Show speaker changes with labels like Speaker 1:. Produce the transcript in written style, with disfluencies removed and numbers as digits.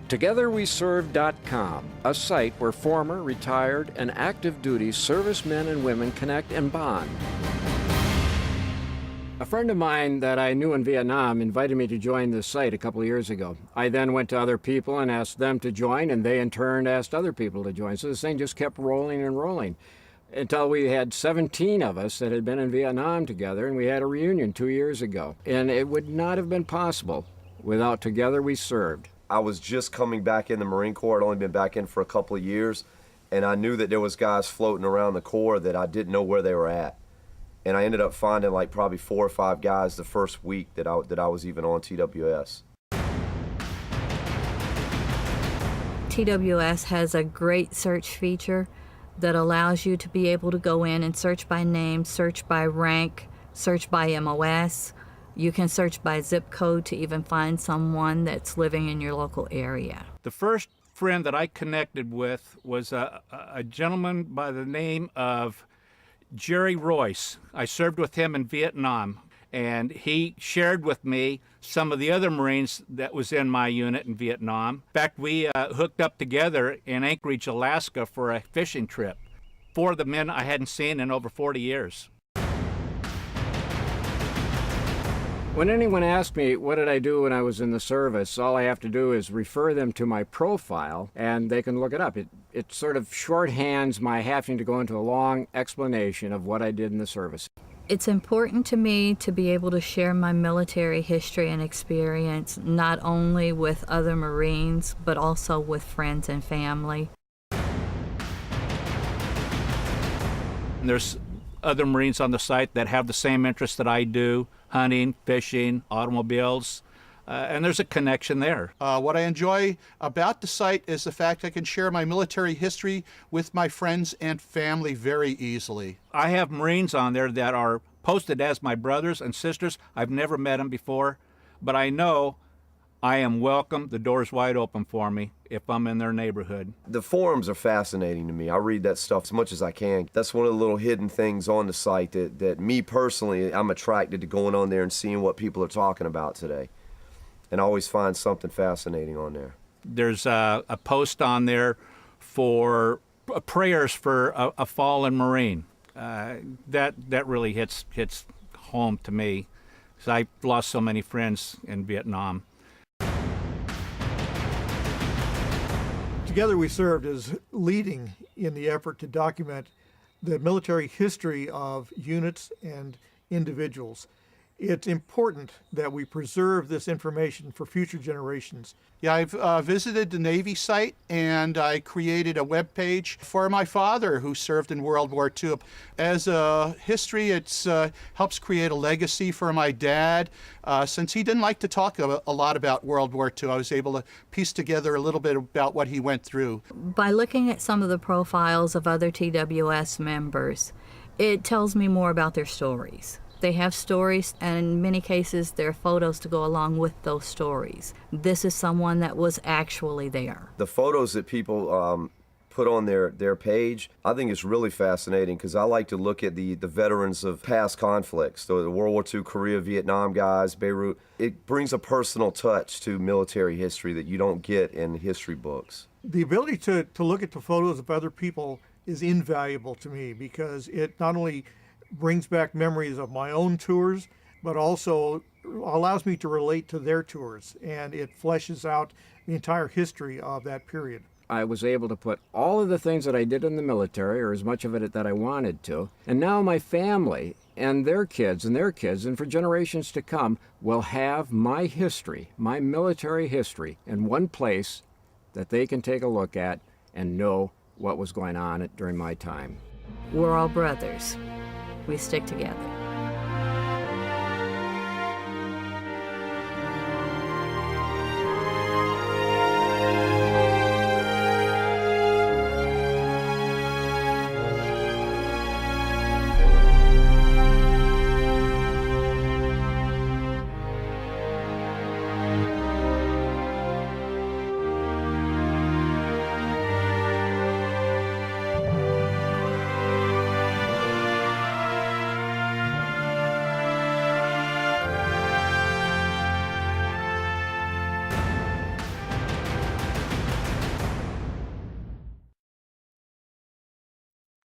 Speaker 1: TogetherWeServe.com, a site where former, retired, and active duty servicemen and women connect and bond. A friend of mine that I knew in Vietnam invited me to join this site a couple of years ago. I then went to other people and asked them to join, and they in turn asked other people to join. So this thing just kept rolling and rolling until we had 17 of us that had been in Vietnam together, and we had a reunion 2 years ago. And it would not have been possible without Together We Served.
Speaker 2: I was just coming back in the Marine Corps. I'd only been back in for a couple of years, and I knew that there was guys floating around the Corps that I didn't know where they were at. And I ended up finding like probably 4 or 5 guys the first week that I was even on TWS.
Speaker 3: TWS has a great search feature that allows you to be able to go in and search by name, search by rank, search by MOS. You can search by zip code to even find someone that's living in your local area.
Speaker 4: The first friend that I connected with was a gentleman by the name of Jerry Royce. I served with him in Vietnam, and he shared with me some of the other Marines that was in my unit in Vietnam. In fact, we hooked up together in Anchorage, Alaska for a fishing trip. 4 of the men I hadn't seen in over 40 years.
Speaker 1: When anyone asks me what did I do when I was in the service, all I have to do is refer them to my profile and they can look it up. It sort of shorthands my having to go into a long explanation of what I did in the service.
Speaker 3: It's important to me to be able to share my military history and experience, not only with other Marines, but also with friends and family.
Speaker 4: And there's other Marines on the site that have the same interests that I do: hunting, fishing, automobiles, and there's a connection there.
Speaker 5: What I enjoy about the site is the fact I can share my military history with my friends and family very easily.
Speaker 4: I have Marines on there that are posted as my brothers and sisters. I've never met them before, but I know I am welcome. The door's wide open for me if I'm in their neighborhood.
Speaker 2: The forums are fascinating to me. I read that stuff as much as I can. That's one of the little hidden things on the site that me personally, I'm attracted to going on there and seeing what people are talking about today. And I always find something fascinating on there.
Speaker 4: There's a post on there for prayers for a fallen Marine. That really hits home to me, because I lost so many friends in Vietnam.
Speaker 6: Together We Served is leading in the effort to document the military history of units and individuals. It's important that we preserve this information for future generations.
Speaker 5: Yeah, I've visited the Navy site, and I created a web page for my father who served in World War II. As a history, it helps create a legacy for my dad. Since he didn't like to talk a lot about World War II, I was able to piece together a little bit about what he went through.
Speaker 3: By looking at some of the profiles of other TWS members, it tells me more about their stories. They have stories, and in many cases, there are photos to go along with those stories. This is someone that was actually there.
Speaker 2: The photos that people put on their page, I think it's really fascinating, because I like to look at the veterans of past conflicts, the World War II, Korea, Vietnam guys, Beirut. It brings a personal touch to military history that you don't get in history books.
Speaker 6: The ability to look at the photos of other people is invaluable to me, because it not only brings back memories of my own tours, but also allows me to relate to their tours, and it fleshes out the entire history of that period.
Speaker 1: I was able to put all of the things that I did in the military, or as much of it that I wanted to, and now my family and their kids, and for generations to come, will have my history, my military history, in one place that they can take a look at and know what was going on during my time.
Speaker 3: We're all brothers. We stick together.